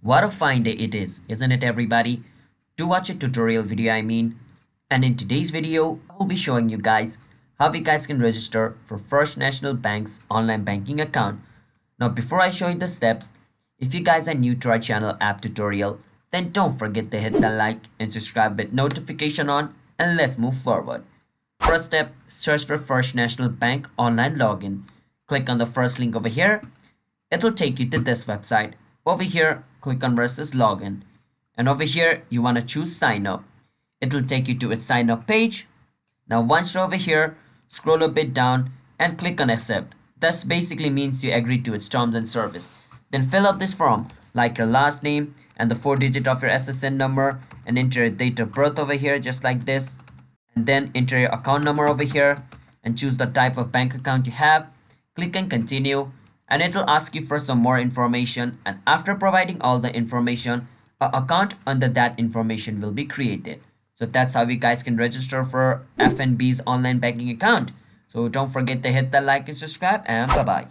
What a fine day it is, isn't it everybody? To watch a tutorial video I mean. And in today's video, I will be showing you guys how you guys can register for First National Bank's online banking account. Now before I show you the steps, if you guys are new to our channel app tutorial, then don't forget to hit the like and subscribe with notification on, and let's move forward. First step, search for First National Bank online login. Click on the first link over here. It'll take you to this website. Over here, click on versus login. And over here, you want to choose sign up. It'll take you to its sign up page. Now once you're over here, scroll a bit down and click on accept. This basically means you agree to its terms and service. Then fill out this form like your last name and the 4 digit of your SSN number, and enter your date of birth over here just like this. And then enter your account number over here and choose the type of bank account you have. Click on continue, and it will ask you for some more information, and after providing all the information, an account under that information will be created. So that's how you guys can register for FNB's online banking account. So don't forget to hit the like and subscribe, and bye bye.